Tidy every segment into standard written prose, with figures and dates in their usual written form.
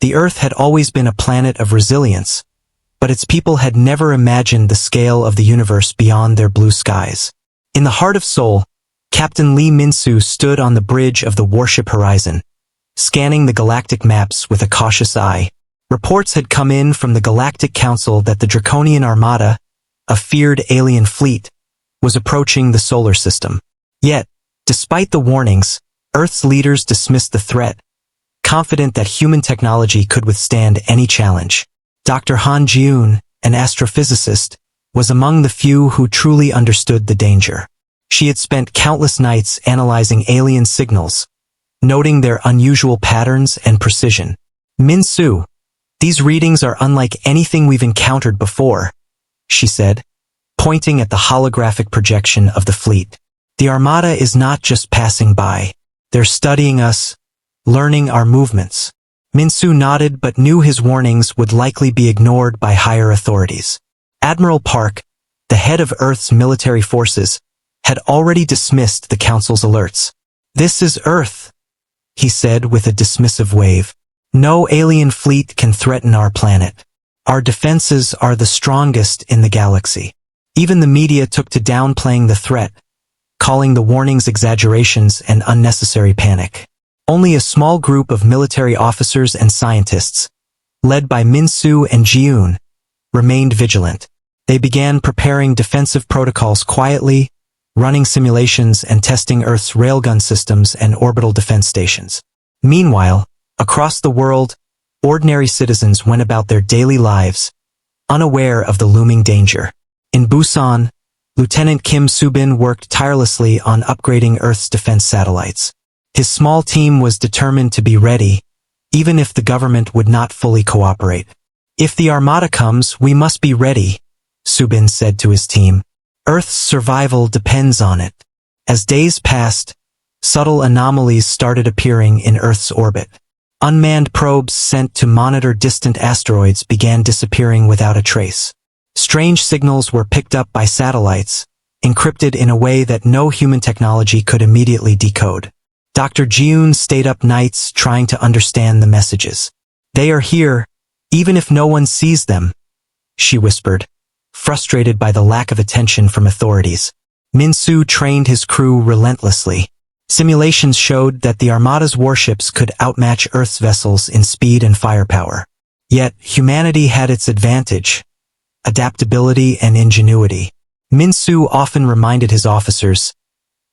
The Earth had always been a planet of resilience, but its people had never imagined the scale of the universe beyond their blue skies. In the heart of Seoul, Captain Lee Min-soo stood on the bridge of the Warship Horizon, scanning the galactic maps with a cautious eye. Reports had come in from the Galactic Council that the Draconian Armada, a feared alien fleet, was approaching the solar system. Yet, despite the warnings, Earth's leaders dismissed the threat, confident that human technology could withstand any challenge. Dr. Han Ji-eun, an astrophysicist, was among the few who truly understood the danger. She had spent countless nights analyzing alien signals, noting their unusual patterns and precision. Min-soo, these readings are unlike anything we've encountered before, she said, pointing at the holographic projection of the fleet. The Armada is not just passing by. They're studying us, learning our movements. Min-soo nodded but knew his warnings would likely be ignored by higher authorities. Admiral Park, the head of Earth's military forces, had already dismissed the Council's alerts. "This is Earth," he said with a dismissive wave. "No alien fleet can threaten our planet. Our defenses are the strongest in the galaxy." Even the media took to downplaying the threat, calling the warnings exaggerations and unnecessary panic. Only a small group of military officers and scientists, led by Min-soo and Ji-eun, remained vigilant. They began preparing defensive protocols quietly, running simulations and testing Earth's railgun systems and orbital defense stations. Meanwhile, across the world, ordinary citizens went about their daily lives, unaware of the looming danger. In Busan, Lieutenant Kim Soo-bin worked tirelessly on upgrading Earth's defense satellites. His small team was determined to be ready, even if the government would not fully cooperate. "If the Armada comes, we must be ready," Soo-bin said to his team. "Earth's survival depends on it." As days passed, subtle anomalies started appearing in Earth's orbit. Unmanned probes sent to monitor distant asteroids began disappearing without a trace. Strange signals were picked up by satellites, encrypted in a way that no human technology could immediately decode. Dr. Ji-eun stayed up nights trying to understand the messages. "They are here, even if no one sees them," she whispered, frustrated by the lack of attention from authorities. Min-soo trained his crew relentlessly. Simulations showed that the Armada's warships could outmatch Earth's vessels in speed and firepower. Yet, humanity had its advantage: adaptability and ingenuity. Min-soo often reminded his officers,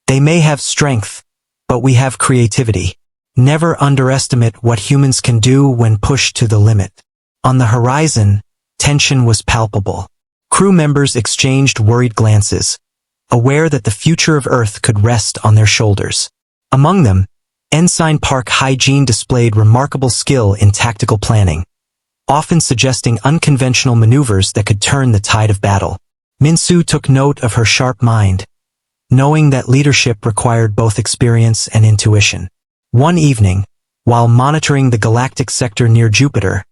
"They may have strength, but we have creativity. Never underestimate what humans can do when pushed to the limit." On the horizon, tension was palpable. Crew members exchanged worried glances, aware that the future of Earth could rest on their shoulders. Among them, Ensign Park Hyejin displayed remarkable skill in tactical planning, often suggesting unconventional maneuvers that could turn the tide of battle. Min-soo took note of her sharp mind, knowing that leadership required both experience and intuition. One evening, while monitoring the galactic sector near Jupiter,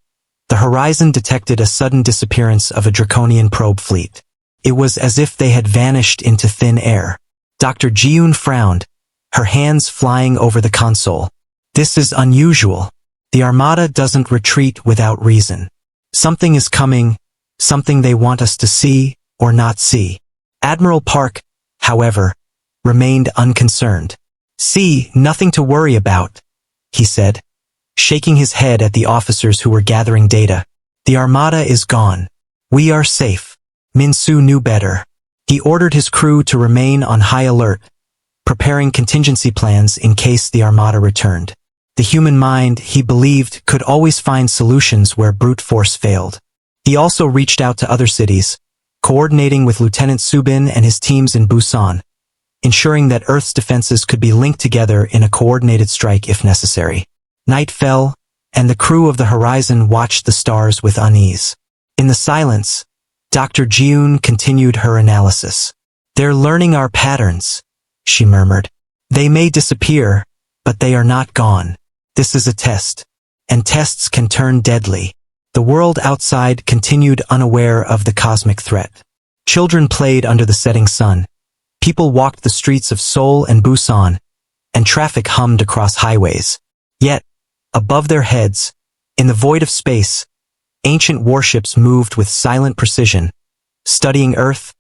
the horizon detected a sudden disappearance of a Draconian probe fleet. It was as if they had vanished into thin air. Dr. Ji-eun frowned, her hands flying over the console. "This is unusual. The Armada doesn't retreat without reason. Something is coming, something they want us to see or not see." Admiral Park, however, remained unconcerned. "See, nothing to worry about," he said, shaking his head at the officers who were gathering data. "The Armada is gone. We are safe." Min-soo knew better. He ordered his crew to remain on high alert, preparing contingency plans in case the Armada returned. The human mind, he believed, could always find solutions where brute force failed. He also reached out to other cities, coordinating with Lieutenant Soo-bin and his teams in Busan, ensuring that Earth's defenses could be linked together in a coordinated strike if necessary. Night fell, and the crew of the Horizon watched the stars with unease. In the silence, Dr. Ji-eun continued her analysis. "They're learning our patterns," she murmured. "They may disappear, but they are not gone. This is a test, and tests can turn deadly." The world outside continued unaware of the cosmic threat. Children played under the setting sun. People walked the streets of Seoul and Busan, and traffic hummed across highways. Yet, above their heads, In the void of space, ancient warships moved with silent precision, studying Earth,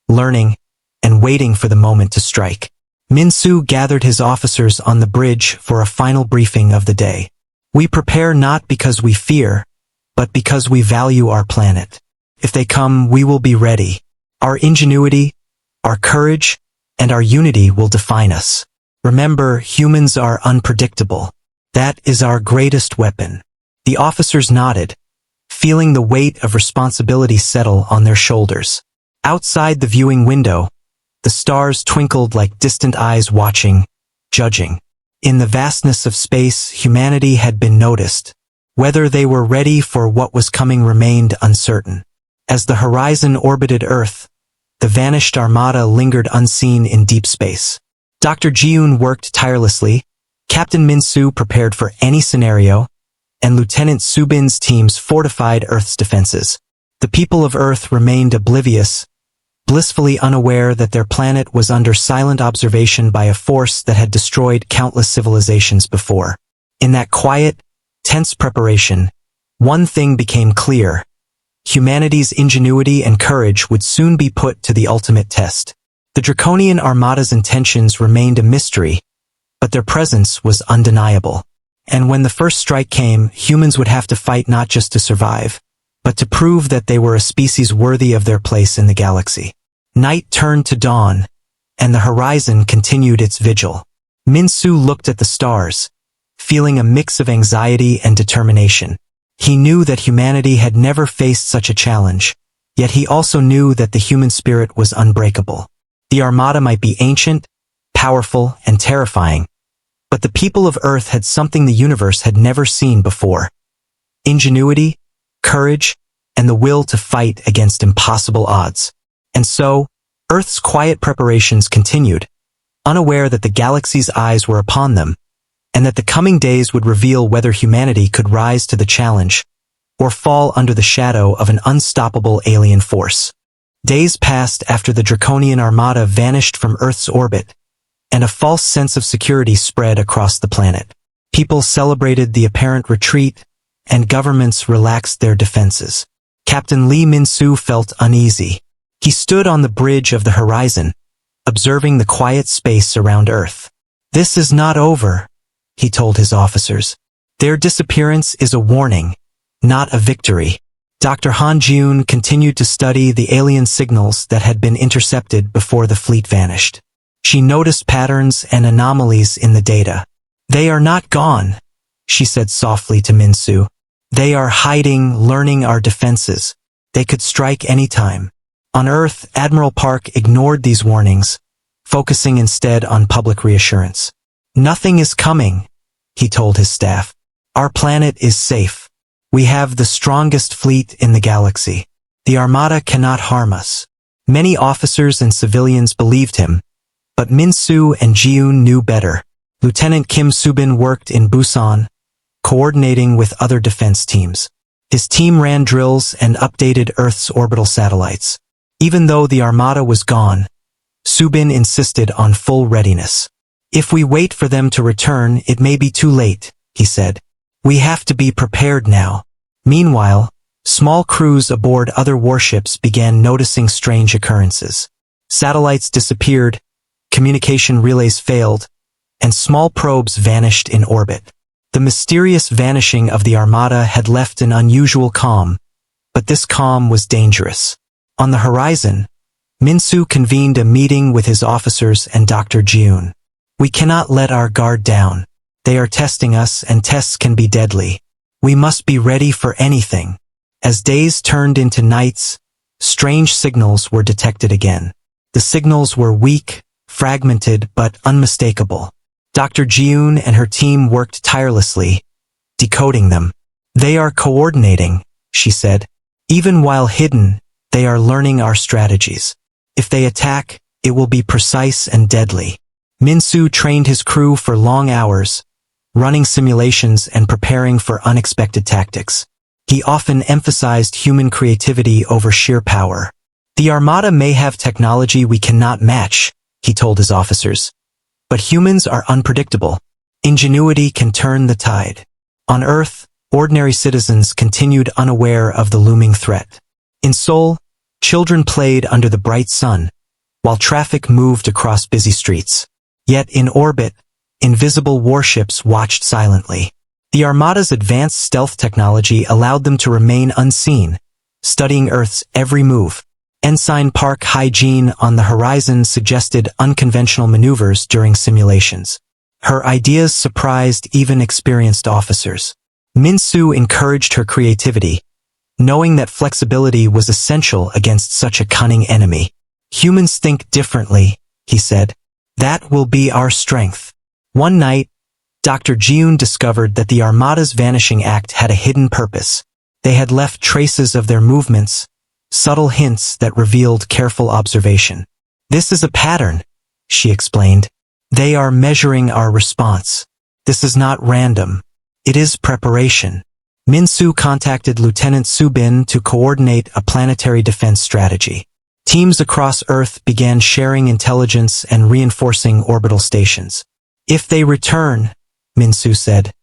learning, and waiting for the moment to strike. Minsu gathered his officers on the bridge for a final briefing of the day. We prepare not because we fear, but because we value our planet. If they come, we will be ready. Our ingenuity, our courage, and our unity will define us. Remember, humans are unpredictable. That is our greatest weapon. The officers nodded, feeling the weight of responsibility settle on their shoulders. Outside the viewing window, the stars twinkled like distant eyes watching, judging. In the vastness of space, humanity had been noticed. Whether they were ready for what was coming remained uncertain. As the horizon orbited Earth, the vanished armada lingered unseen in deep space. Dr. Jiun worked tirelessly, Captain Minsu prepared for any scenario, and Lieutenant Subin's teams fortified Earth's defenses. The people of Earth remained oblivious, blissfully unaware that their planet was under silent observation by a force that had destroyed countless civilizations before. In that quiet, tense preparation, one thing became clear. Humanity's ingenuity and courage would soon be put to the ultimate test. The Draconian Armada's intentions remained a mystery, but their presence was undeniable. And when the first strike came, humans would have to fight not just to survive, but to prove that they were a species worthy of their place in the galaxy. Night turned to dawn, and the horizon continued its vigil. Minsu looked at the stars, feeling a mix of anxiety and determination. He knew that humanity had never faced such a challenge, yet he also knew that the human spirit was unbreakable. The Armada might be ancient, powerful, and terrifying, but the people of Earth had something the universe had never seen before: ingenuity, courage, and the will to fight against impossible odds. And so, Earth's quiet preparations continued, unaware that the galaxy's eyes were upon them, and that the coming days would reveal whether humanity could rise to the challenge or fall under the shadow of an unstoppable alien force. Days passed after the Draconian Armada vanished from Earth's orbit, and a false sense of security spread across the planet. People celebrated the apparent retreat, and governments relaxed their defenses. Captain Lee Min-soo felt uneasy. He stood on the bridge of the horizon, observing the quiet space around Earth. "This is not over," he told his officers. "Their disappearance is a warning, not a victory." Dr. Han Jiun continued to study the alien signals that had been intercepted before the fleet vanished. She noticed patterns and anomalies in the data. "They are not gone," she said softly to Min-soo. "They are hiding, learning our defenses. They could strike any time." On Earth, Admiral Park ignored these warnings, focusing instead on public reassurance. "Nothing is coming," he told his staff. "Our planet is safe. We have the strongest fleet in the galaxy. The Armada cannot harm us." Many officers and civilians believed him, but Min-soo and Jiun knew better. Lieutenant Kim Subin worked in Busan, coordinating with other defense teams. His team ran drills and updated Earth's orbital satellites. Even though the Armada was gone, Subin insisted on full readiness. "If we wait for them to return, it may be too late," he said. "We have to be prepared now." Meanwhile, small crews aboard other warships began noticing strange occurrences. Satellites disappeared, communication relays failed, and small probes vanished in orbit. The mysterious vanishing of the Armada had left an unusual calm, but this calm was dangerous. On the horizon, Min-soo convened a meeting with his officers and Dr. Jiun. "We cannot let our guard down. They are testing us, and tests can be deadly. We must be ready for anything." As days turned into nights, strange signals were detected again. The signals were weak, fragmented, but unmistakable. Dr. Jiun and her team worked tirelessly, decoding them. "They are coordinating," she said. "Even while hidden, they are learning our strategies. If they attack, it will be precise and deadly." Min-soo trained his crew for long hours, running simulations and preparing for unexpected tactics. He often emphasized human creativity over sheer power. "The Armada may have technology we cannot match," he told his officers. "But humans are unpredictable. Ingenuity can turn the tide." On Earth, ordinary citizens continued unaware of the looming threat. In Seoul, children played under the bright sun, while traffic moved across busy streets. Yet in orbit, invisible warships watched silently. The Armada's advanced stealth technology allowed them to remain unseen, studying Earth's every move. Ensign Park Hygiene on the horizon suggested unconventional maneuvers during simulations. Her ideas surprised even experienced officers. Min-soo encouraged her creativity, knowing that flexibility was essential against such a cunning enemy. Humans think differently, he said. That will be our strength. One night, Dr. Jiun discovered that the Armada's vanishing act had a hidden purpose. They had left traces of their movements, subtle hints that revealed careful observation. This is a pattern, she explained. They are measuring our response. This is not random. It is preparation. Min-soo contacted Lieutenant Subin to coordinate a planetary defense strategy. Teams across Earth began sharing intelligence and reinforcing orbital stations. If they return, Min-soo said,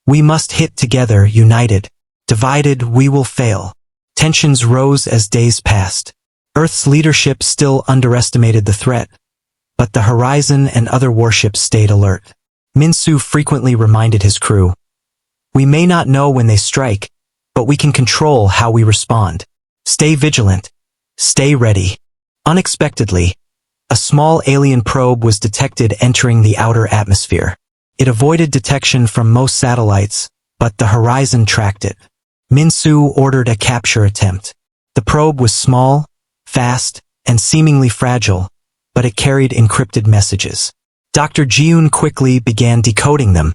we must hit together, united. Divided, we will fail. Tensions rose as days passed. Earth's leadership still underestimated the threat, but the Horizon and other warships stayed alert. Min-soo frequently reminded his crew, we may not know when they strike, but we can control how we respond. Stay vigilant. Stay ready. Unexpectedly, a small alien probe was detected entering the outer atmosphere. It avoided detection from most satellites, but the Horizon tracked it. Min-soo ordered a capture attempt. The probe was small, fast, and seemingly fragile, but it carried encrypted messages. Dr. Jiun quickly began decoding them,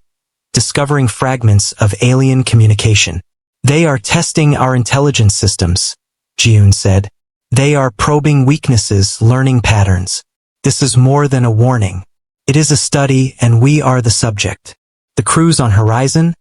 discovering fragments of alien communication. They are testing our intelligence systems, Jiun said. They are probing weaknesses, learning patterns. This is more than a warning. It is a study, and we are the subject. The crews on Horizon,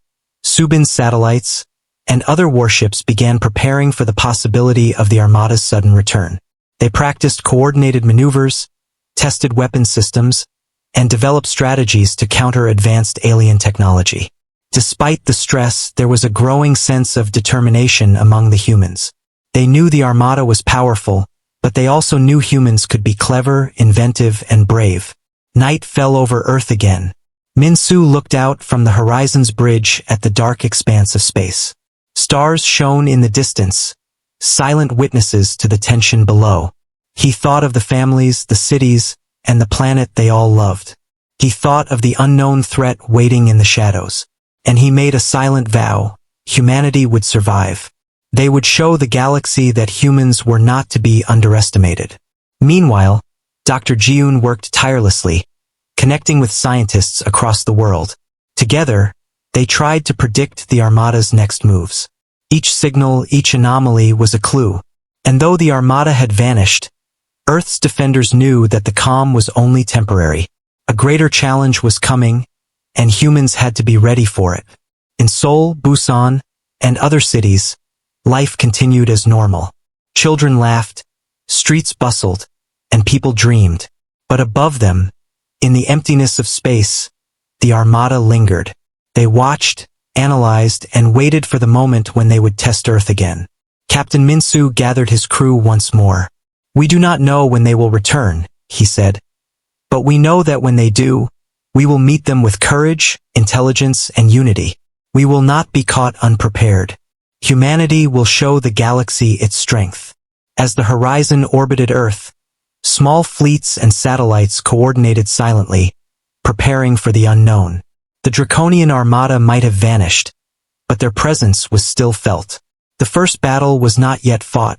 Subin's satellites, and other warships began preparing for the possibility of the Armada's sudden return. They practiced coordinated maneuvers, tested weapon systems, and developed strategies to counter advanced alien technology. Despite the stress, there was a growing sense of determination among the humans. They knew the Armada was powerful, but they also knew humans could be clever, inventive, and brave. Night fell over Earth again. Min-soo looked out from the Horizon's bridge at the dark expanse of space. Stars shone in the distance, silent witnesses to the tension below. He thought of the families, the cities, and the planet they all loved. He thought of the unknown threat waiting in the shadows. And he made a silent vow: humanity would survive. They would show the galaxy that humans were not to be underestimated. Meanwhile, Dr. Jiun worked tirelessly, connecting with scientists across the world. Together, they tried to predict the Armada's next moves. Each signal, each anomaly was a clue. And though the Armada had vanished, Earth's defenders knew that the calm was only temporary. A greater challenge was coming, and humans had to be ready for it. In Seoul, Busan, and other cities, life continued as normal. Children laughed, streets bustled, and people dreamed. But above them, in the emptiness of space, the Armada lingered. They watched, analyzed, and waited for the moment when they would test Earth again. Captain Min-soo gathered his crew once more. We do not know when they will return, he said. But we know that when they do, we will meet them with courage, intelligence, and unity. We will not be caught unprepared. Humanity will show the galaxy its strength. As the Horizon orbited Earth, small fleets and satellites coordinated silently, preparing for the unknown. The Draconian Armada might have vanished, but their presence was still felt. The first battle was not yet fought,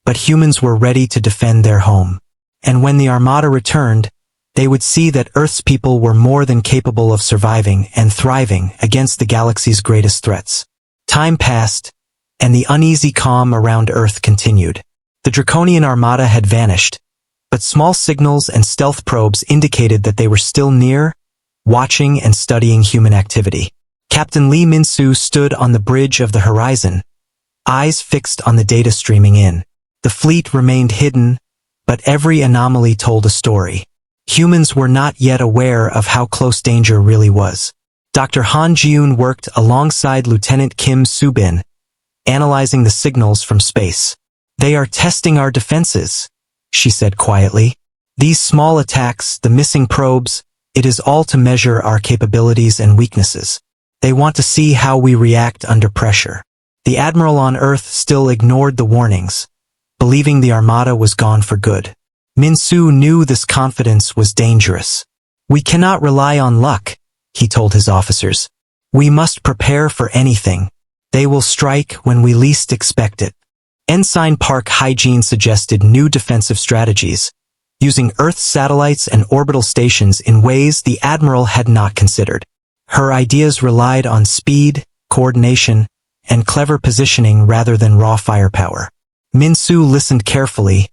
but humans were ready to defend their home. And when the Armada returned, they would see that Earth's people were more than capable of surviving and thriving against the galaxy's greatest threats. Time passed, and the uneasy calm around Earth continued. The Draconian Armada had vanished, but small signals and stealth probes indicated that they were still near, watching and studying human activity. Captain Lee Min-soo stood on the bridge of the Horizon, eyes fixed on the data streaming in. The fleet remained hidden, but every anomaly told a story. Humans were not yet aware of how close danger really was. Dr. Han Jiun worked alongside Lieutenant Kim Soo-bin, analyzing the signals from space. "They are testing our defenses," she said quietly. "These small attacks, the missing probes, it is all to measure our capabilities and weaknesses. They want to see how we react under pressure." The Admiral on Earth still ignored the warnings, believing the Armada was gone for good. Min-Soo knew this confidence was dangerous. "We cannot rely on luck," he told his officers. "We must prepare for anything. They will strike when we least expect it." Ensign Park Hygiene suggested new defensive strategies, using Earth's satellites and orbital stations in ways the Admiral had not considered. Her ideas relied on speed, coordination, and clever positioning rather than raw firepower. Min-Soo listened carefully,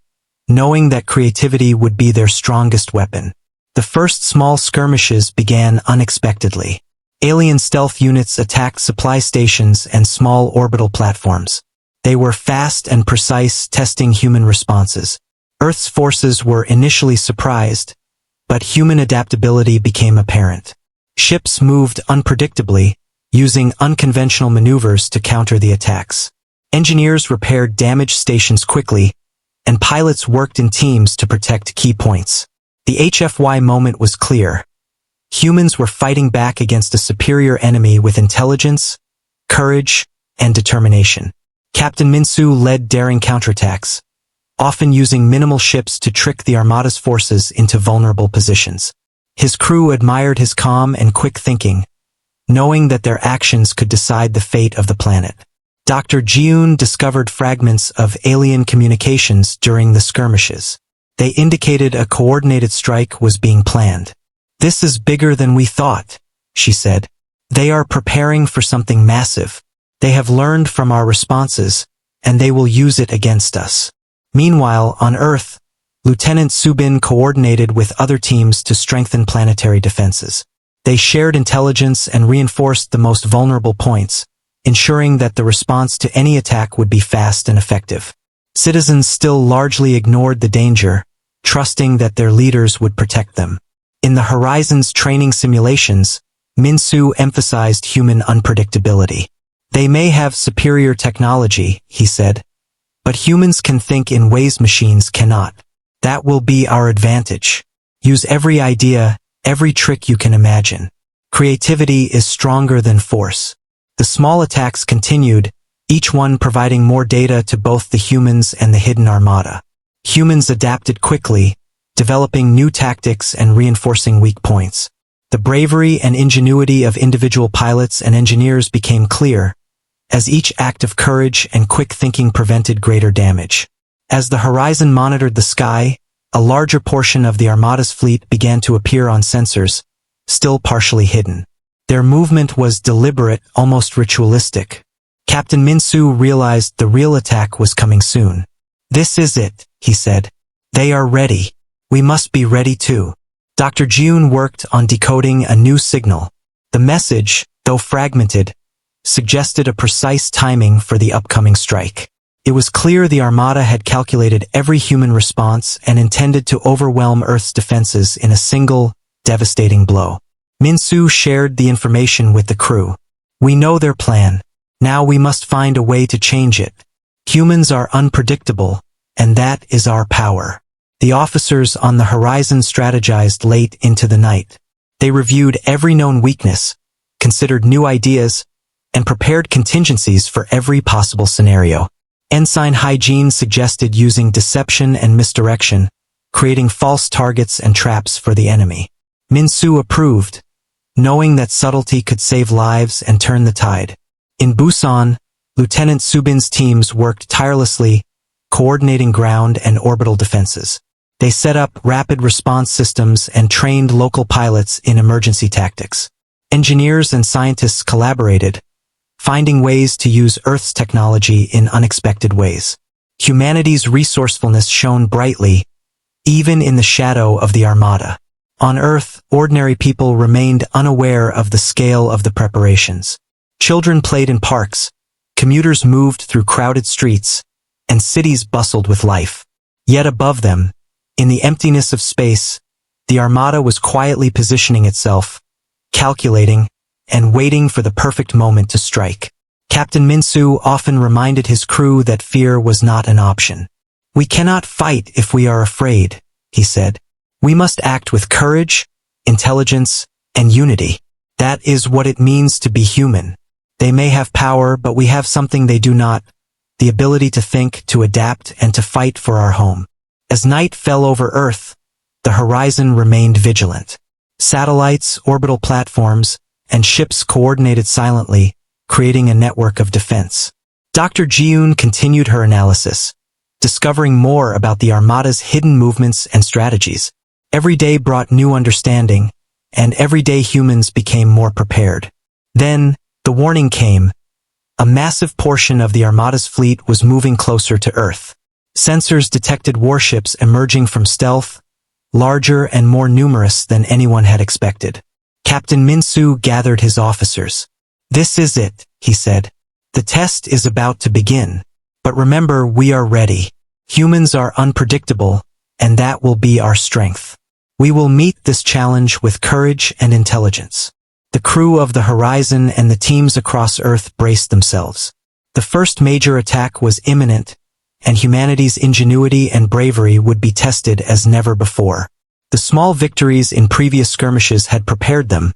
knowing that creativity would be their strongest weapon. The first small skirmishes began unexpectedly. Alien stealth units attacked supply stations and small orbital platforms. They were fast and precise, testing human responses. Earth's forces were initially surprised, but human adaptability became apparent. Ships moved unpredictably, using unconventional maneuvers to counter the attacks. Engineers repaired damaged stations quickly, and pilots worked in teams to protect key points. The HFY moment was clear. Humans were fighting back against a superior enemy with intelligence, courage, and determination. Captain Min-Soo led daring counterattacks, often using minimal ships to trick the Armada's forces into vulnerable positions. His crew admired his calm and quick thinking, knowing that their actions could decide the fate of the planet. Dr. Jiun discovered fragments of alien communications during the skirmishes. They indicated a coordinated strike was being planned. "This is bigger than we thought," she said. "They are preparing for something massive. They have learned from our responses, and they will use it against us." Meanwhile, on Earth, Lieutenant Soo-bin coordinated with other teams to strengthen planetary defenses. They shared intelligence and reinforced the most vulnerable points, ensuring that the response to any attack would be fast and effective. Citizens still largely ignored the danger, trusting that their leaders would protect them. In the Horizons training simulations, Min-Soo emphasized human unpredictability. "They may have superior technology," he said, "but humans can think in ways machines cannot. That will be our advantage. Use every idea, every trick you can imagine. Creativity is stronger than force." The small attacks continued, each one providing more data to both the humans and the hidden Armada. Humans adapted quickly, developing new tactics and reinforcing weak points. The bravery and ingenuity of individual pilots and engineers became clear, as each act of courage and quick thinking prevented greater damage. As the Horizon monitored the sky, a larger portion of the Armada's fleet began to appear on sensors, still partially hidden. Their movement was deliberate, almost ritualistic. Captain Min-Soo realized the real attack was coming soon. "This is it," he said. "They are ready. We must be ready too." Dr. Jiun worked on decoding a new signal. The message, though fragmented, suggested a precise timing for the upcoming strike. It was clear the Armada had calculated every human response and intended to overwhelm Earth's defenses in a single, devastating blow. Min-Soo shared the information with the crew. "We know their plan. Now we must find a way to change it. Humans are unpredictable, and that is our power." The officers on the Horizon strategized late into the night. They reviewed every known weakness, considered new ideas, and prepared contingencies for every possible scenario. Ensign Hygiene suggested using deception and misdirection, creating false targets and traps for the enemy. Min-Soo approved, knowing that subtlety could save lives and turn the tide. In Busan, Lieutenant Soo-bin's teams worked tirelessly, coordinating ground and orbital defenses. They set up rapid response systems and trained local pilots in emergency tactics. Engineers and scientists collaborated, finding ways to use Earth's technology in unexpected ways. Humanity's resourcefulness shone brightly, even in the shadow of the Armada. On Earth, ordinary people remained unaware of the scale of the preparations. Children played in parks, commuters moved through crowded streets, and cities bustled with life. Yet above them, in the emptiness of space, the Armada was quietly positioning itself, calculating, and waiting for the perfect moment to strike. Captain Minsu often reminded his crew that fear was not an option. "We cannot fight if we are afraid," he said. "We must act with courage, intelligence, and unity. That is what it means to be human. They may have power, but we have something they do not, the ability to think, to adapt, and to fight for our home." As night fell over Earth, the horizon remained vigilant. Satellites, orbital platforms, and ships coordinated silently, creating a network of defense. Dr. Jiun continued her analysis, discovering more about the Armada's hidden movements and strategies. Every day brought new understanding, and every day humans became more prepared. Then, the warning came. A massive portion of the Armada's fleet was moving closer to Earth. Sensors detected warships emerging from stealth, larger and more numerous than anyone had expected. Captain Minsu gathered his officers. "This is it," he said. "The test is about to begin. But remember, we are ready. Humans are unpredictable, and that will be our strength. We will meet this challenge with courage and intelligence." The crew of the Horizon and the teams across Earth braced themselves. The first major attack was imminent, and humanity's ingenuity and bravery would be tested as never before. The small victories in previous skirmishes had prepared them,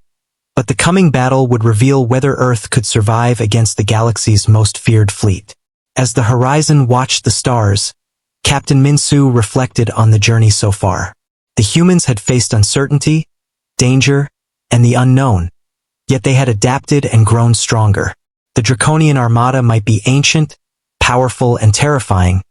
but the coming battle would reveal whether Earth could survive against the galaxy's most feared fleet. As the Horizon watched the stars, Captain Minsu reflected on the journey so far. The humans had faced uncertainty, danger, and the unknown, yet they had adapted and grown stronger. The Draconian Armada might be ancient, powerful, and terrifying,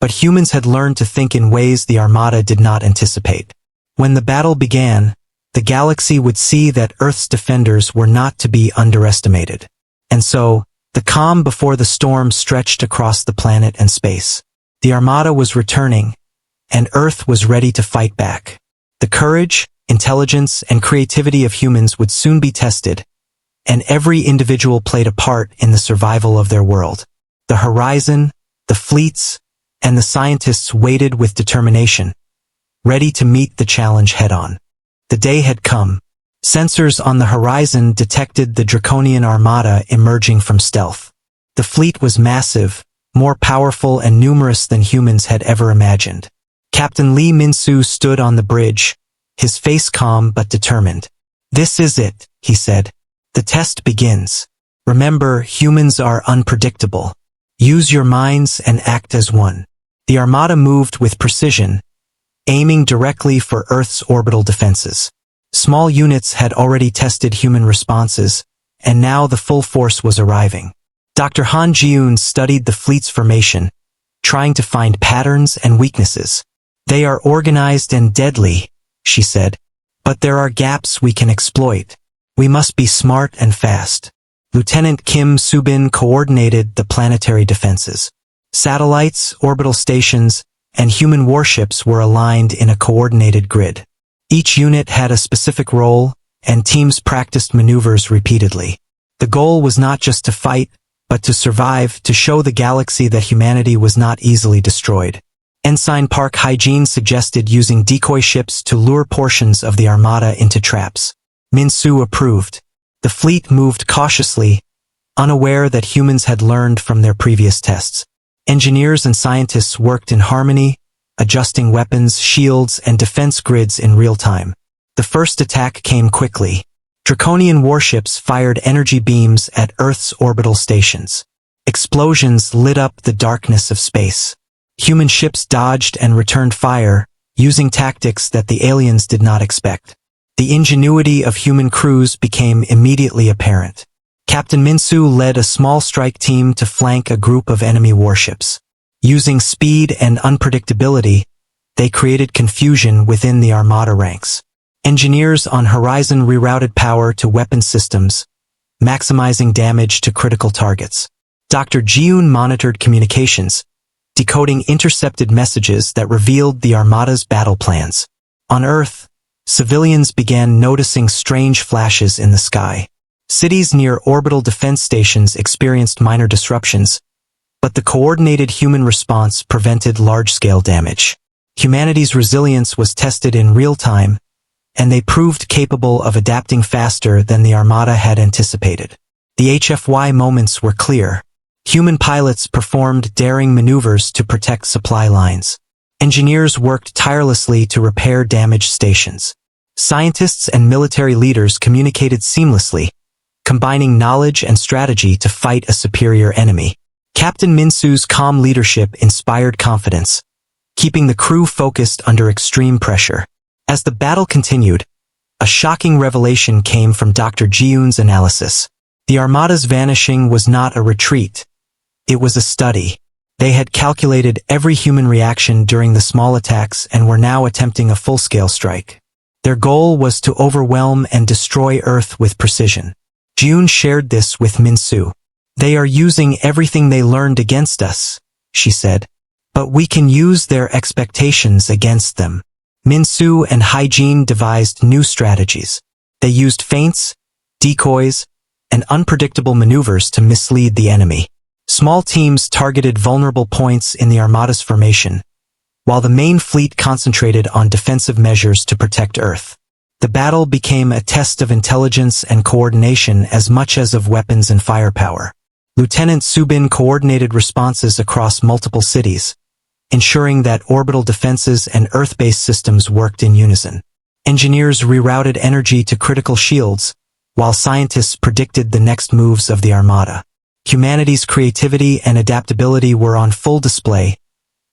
but humans had learned to think in ways the Armada did not anticipate. When the battle began, the galaxy would see that Earth's defenders were not to be underestimated. And so, the calm before the storm stretched across the planet and space. The Armada was returning, and Earth was ready to fight back. The courage, intelligence, and creativity of humans would soon be tested, and every individual played a part in the survival of their world. The Horizon, the fleets, and the scientists waited with determination, ready to meet the challenge head-on. The day had come. Sensors on the Horizon detected the Draconian Armada emerging from stealth. The fleet was massive, more powerful and numerous than humans had ever imagined. Captain Lee Minsu stood on the bridge, his face calm but determined. "This is it," he said. "The test begins. Remember, humans are unpredictable. Use your minds and act as one." The Armada moved with precision, aiming directly for Earth's orbital defenses. Small units had already tested human responses, and now the full force was arriving. Dr. Han Jiun studied the fleet's formation, trying to find patterns and weaknesses. "They are organized and deadly," she said, "but there are gaps we can exploit. We must be smart and fast." Lieutenant Kim Subin coordinated the planetary defenses. Satellites, orbital stations, and human warships were aligned in a coordinated grid. Each unit had a specific role, and teams practiced maneuvers repeatedly. The goal was not just to fight, but to survive, to show the galaxy that humanity was not easily destroyed. Ensign Park Hygiene suggested using decoy ships to lure portions of the Armada into traps. Minsu approved. The fleet moved cautiously, unaware that humans had learned from their previous tests. Engineers and scientists worked in harmony, adjusting weapons, shields, and defense grids in real time. The first attack came quickly. Draconian warships fired energy beams at Earth's orbital stations. Explosions lit up the darkness of space. Human ships dodged and returned fire, using tactics that the aliens did not expect. The ingenuity of human crews became immediately apparent. Captain Minsu led a small strike team to flank a group of enemy warships. Using speed and unpredictability, they created confusion within the Armada ranks. Engineers on Horizon rerouted power to weapon systems, maximizing damage to critical targets. Dr. Jiun monitored communications, decoding intercepted messages that revealed the Armada's battle plans. On Earth, civilians began noticing strange flashes in the sky. Cities near orbital defense stations experienced minor disruptions, but the coordinated human response prevented large-scale damage. Humanity's resilience was tested in real time, and they proved capable of adapting faster than the Armada had anticipated. The HFY moments were clear. Human pilots performed daring maneuvers to protect supply lines. Engineers worked tirelessly to repair damaged stations. Scientists and military leaders communicated seamlessly, combining knowledge and strategy to fight a superior enemy. Captain Minsu's calm leadership inspired confidence, keeping the crew focused under extreme pressure. As the battle continued, a shocking revelation came from Dr. Jiun's analysis. The Armada's vanishing was not a retreat. It was a study. They had calculated every human reaction during the small attacks and were now attempting a full-scale strike. Their goal was to overwhelm and destroy Earth with precision. Jiun shared this with Minsu. "They are using everything they learned against us," she said. "But we can use their expectations against them." Minsu and Hygiene devised new strategies. They used feints, decoys, and unpredictable maneuvers to mislead the enemy. Small teams targeted vulnerable points in the Armada's formation, while the main fleet concentrated on defensive measures to protect Earth. The battle became a test of intelligence and coordination as much as of weapons and firepower. Lieutenant Subin coordinated responses across multiple cities, ensuring that orbital defenses and Earth-based systems worked in unison. Engineers rerouted energy to critical shields, while scientists predicted the next moves of the Armada. Humanity's creativity and adaptability were on full display,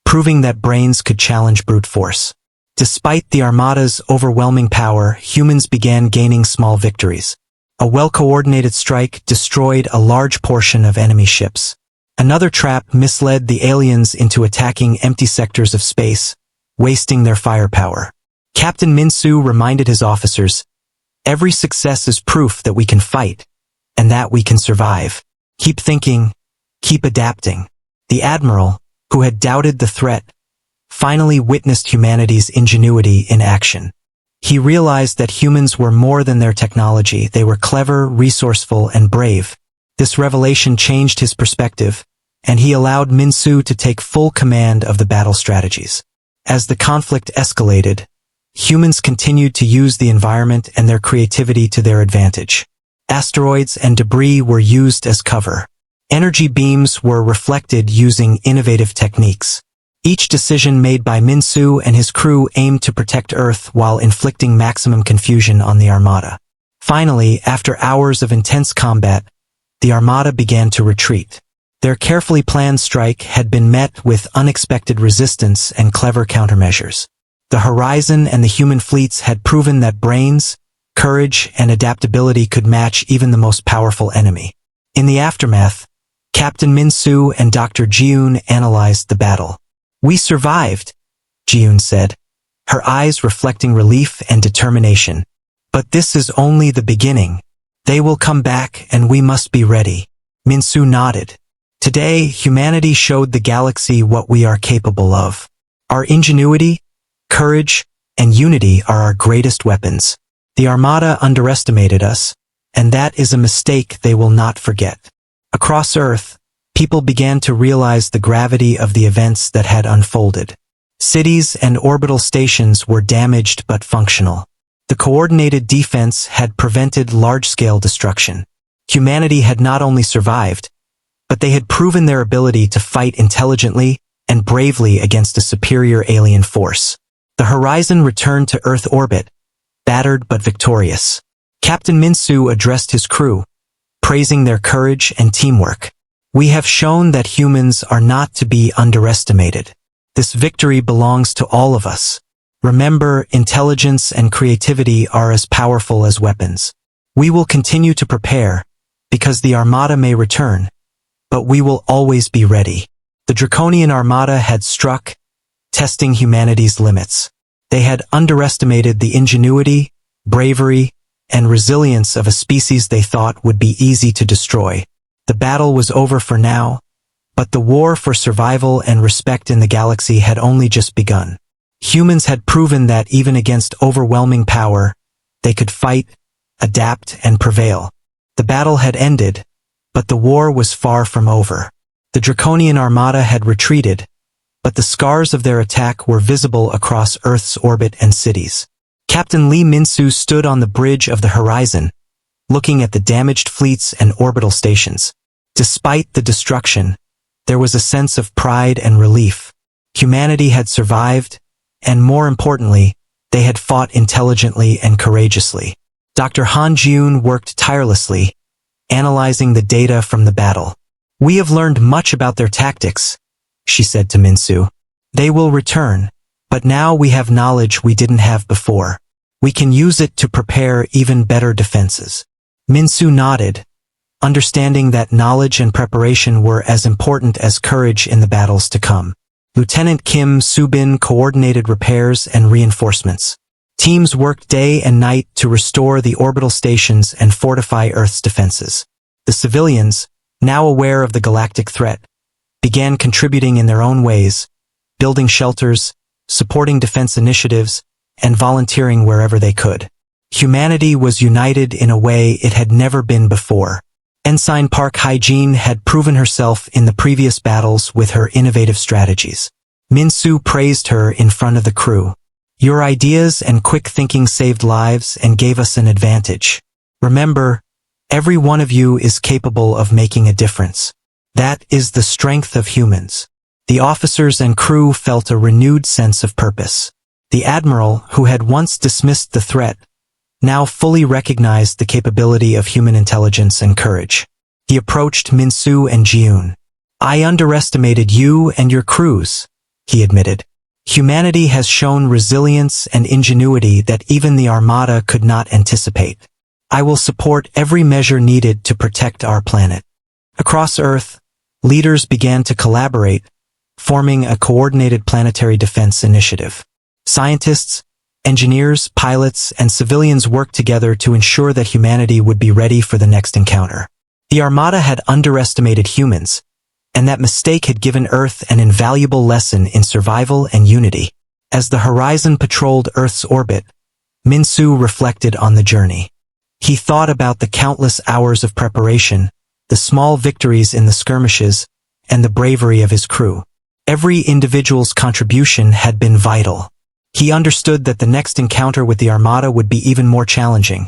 proving that brains could challenge brute force. Despite the Armada's overwhelming power, humans began gaining small victories. A well-coordinated strike destroyed a large portion of enemy ships. Another trap misled the aliens into attacking empty sectors of space, wasting their firepower. Captain Minsu reminded his officers, "Every success is proof that we can fight, and that we can survive. Keep thinking, keep adapting." The Admiral, who had doubted the threat, finally witnessed humanity's ingenuity in action. He realized that humans were more than their technology. They were clever, resourceful, and brave. This revelation changed his perspective, and he allowed Minsu to take full command of the battle strategies. As the conflict escalated, humans continued to use the environment and their creativity to their advantage. Asteroids and debris were used as cover. Energy beams were reflected using innovative techniques. Each decision made by Minsu and his crew aimed to protect Earth while inflicting maximum confusion on the Armada. Finally, after hours of intense combat, the Armada began to retreat. Their carefully planned strike had been met with unexpected resistance and clever countermeasures. The Horizon and the human fleets had proven that brains, courage, and adaptability could match even the most powerful enemy. In the aftermath, Captain Minsu and Dr. Jiun analyzed the battle. "We survived," Jiun said, her eyes reflecting relief and determination. "But this is only the beginning. They will come back and we must be ready." Minsu nodded. "Today, humanity showed the galaxy what we are capable of. Our ingenuity, courage, and unity are our greatest weapons. The Armada underestimated us, and that is a mistake they will not forget." Across Earth, people began to realize the gravity of the events that had unfolded. Cities and orbital stations were damaged but functional. The coordinated defense had prevented large-scale destruction. Humanity had not only survived, but they had proven their ability to fight intelligently and bravely against a superior alien force. The Horizon returned to Earth orbit, battered but victorious. Captain Minsu addressed his crew, praising their courage and teamwork. "We have shown that humans are not to be underestimated. This victory belongs to all of us. Remember, intelligence and creativity are as powerful as weapons. We will continue to prepare, because the Armada may return, but we will always be ready." The Draconian Armada had struck, testing humanity's limits. They had underestimated the ingenuity, bravery, and resilience of a species they thought would be easy to destroy. The battle was over for now, but the war for survival and respect in the galaxy had only just begun. Humans had proven that even against overwhelming power, they could fight, adapt, and prevail. The battle had ended, but the war was far from over. The Draconian Armada had retreated, but the scars of their attack were visible across Earth's orbit and cities. Captain Lee Min-soo stood on the bridge of the horizon, looking at the damaged fleets and orbital stations. Despite the destruction, there was a sense of pride and relief. Humanity had survived, and more importantly, they had fought intelligently and courageously. Dr. Han Jun worked tirelessly, analyzing the data from the battle. "We have learned much about their tactics," she said to Min-soo. "They will return, but now we have knowledge we didn't have before. We can use it to prepare even better defenses." Min-soo nodded, understanding that knowledge and preparation were as important as courage in the battles to come. Lieutenant Kim Soo-bin coordinated repairs and reinforcements. Teams worked day and night to restore the orbital stations and fortify Earth's defenses. The civilians, now aware of the galactic threat, began contributing in their own ways, building shelters, supporting defense initiatives, and volunteering wherever they could. Humanity was united in a way it had never been before. Ensign Park Hae-jin had proven herself in the previous battles with her innovative strategies. Min-soo praised her in front of the crew. "Your ideas and quick thinking saved lives and gave us an advantage. Remember, every one of you is capable of making a difference. That is the strength of humans." The officers and crew felt a renewed sense of purpose. The admiral, who had once dismissed the threat, now fully recognized the capability of human intelligence and courage. He approached Min-soo and Jiun. "I underestimated you and your crews," he admitted. "Humanity has shown resilience and ingenuity that even the Armada could not anticipate. I will support every measure needed to protect our planet." Across Earth, leaders began to collaborate, forming a coordinated planetary defense initiative. Scientists, engineers, pilots, and civilians worked together to ensure that humanity would be ready for the next encounter. The Armada had underestimated humans, and that mistake had given Earth an invaluable lesson in survival and unity. As the Horizon patrolled Earth's orbit, Min-soo reflected on the journey. He thought about the countless hours of preparation, the small victories in the skirmishes, and the bravery of his crew. Every individual's contribution had been vital. He understood that the next encounter with the Armada would be even more challenging,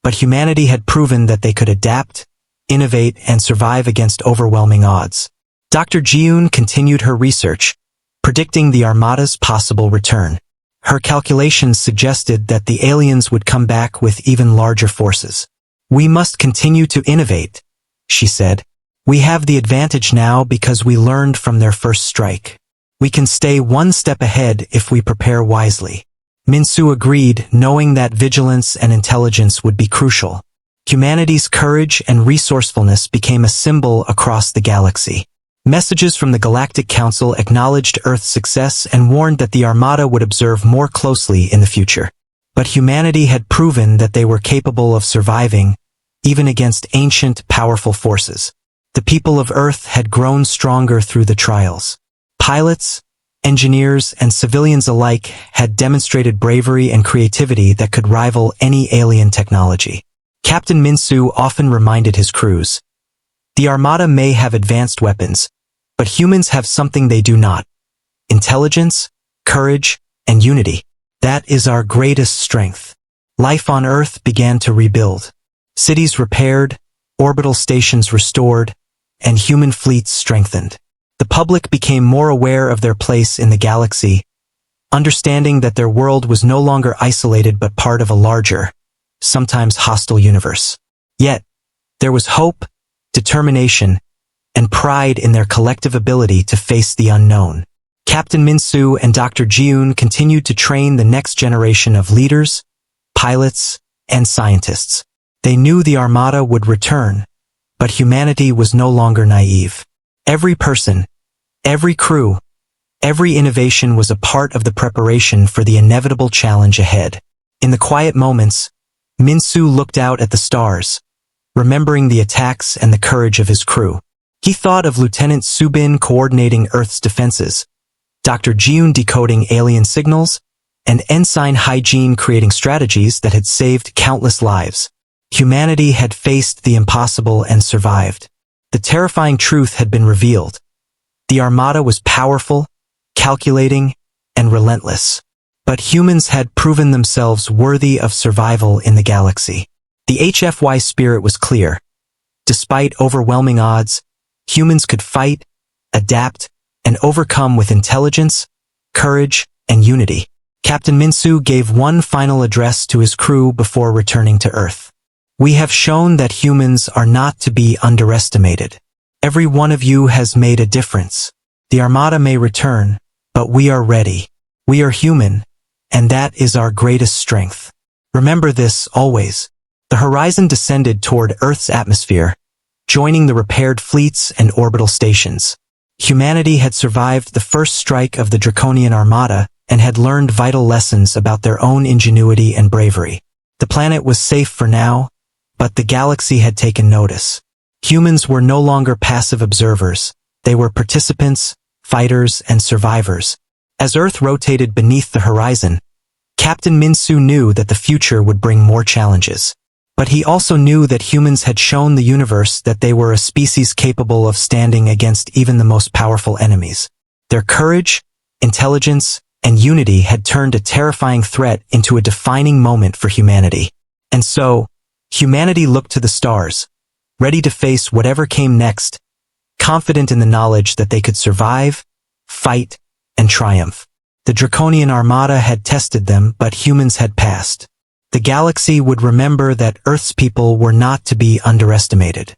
but humanity had proven that they could adapt, innovate, and survive against overwhelming odds. Dr. Jiun continued her research, predicting the Armada's possible return. Her calculations suggested that the aliens would come back with even larger forces. "We must continue to innovate," she said. "We have the advantage now because we learned from their first strike. We can stay one step ahead if we prepare wisely." Min-soo agreed, knowing that vigilance and intelligence would be crucial. Humanity's courage and resourcefulness became a symbol across the galaxy. Messages from the Galactic Council acknowledged Earth's success and warned that the Armada would observe more closely in the future. But humanity had proven that they were capable of surviving, even against ancient, powerful forces. The people of Earth had grown stronger through the trials. Pilots, engineers, and civilians alike had demonstrated bravery and creativity that could rival any alien technology. Captain Min-soo often reminded his crews, "The Armada may have advanced weapons, but humans have something they do not: intelligence, courage, and unity. That is our greatest strength." Life on Earth began to rebuild. Cities repaired, orbital stations restored, and human fleets strengthened. The public became more aware of their place in the galaxy, understanding that their world was no longer isolated but part of a larger, sometimes hostile universe. Yet, there was hope, determination, and pride in their collective ability to face the unknown. Captain Min-soo and Dr. Jiun continued to train the next generation of leaders, pilots, and scientists. They knew the Armada would return, but humanity was no longer naive. Every person, every crew, every innovation was a part of the preparation for the inevitable challenge ahead. In the quiet moments, Min-soo looked out at the stars, remembering the attacks and the courage of his crew. He thought of Lieutenant Soo-bin coordinating Earth's defenses, Dr. Jiun decoding alien signals, and Ensign Hae-jin creating strategies that had saved countless lives. Humanity had faced the impossible and survived. The terrifying truth had been revealed. The Armada was powerful, calculating, and relentless. But humans had proven themselves worthy of survival in the galaxy. The HFY spirit was clear. Despite overwhelming odds, humans could fight, adapt, and overcome with intelligence, courage, and unity. Captain Minsu gave one final address to his crew before returning to Earth. We have shown that humans are not to be underestimated. Every one of you has made a difference. The Armada may return, but we are ready. We are human, and that is our greatest strength. Remember this always. The horizon descended toward Earth's atmosphere, joining the repaired fleets and orbital stations. Humanity had survived the first strike of the Draconian Armada and had learned vital lessons about their own ingenuity and bravery. The planet was safe for now, but the galaxy had taken notice. Humans were no longer passive observers. They were participants, fighters, and survivors. As Earth rotated beneath the horizon, Captain Minsu knew that the future would bring more challenges. But he also knew that humans had shown the universe that they were a species capable of standing against even the most powerful enemies. Their courage, intelligence, and unity had turned a terrifying threat into a defining moment for humanity. And so, humanity looked to the stars, ready to face whatever came next, confident in the knowledge that they could survive, fight, and triumph. The Draconian Armada had tested them, but humans had passed. The galaxy would remember that Earth's people were not to be underestimated.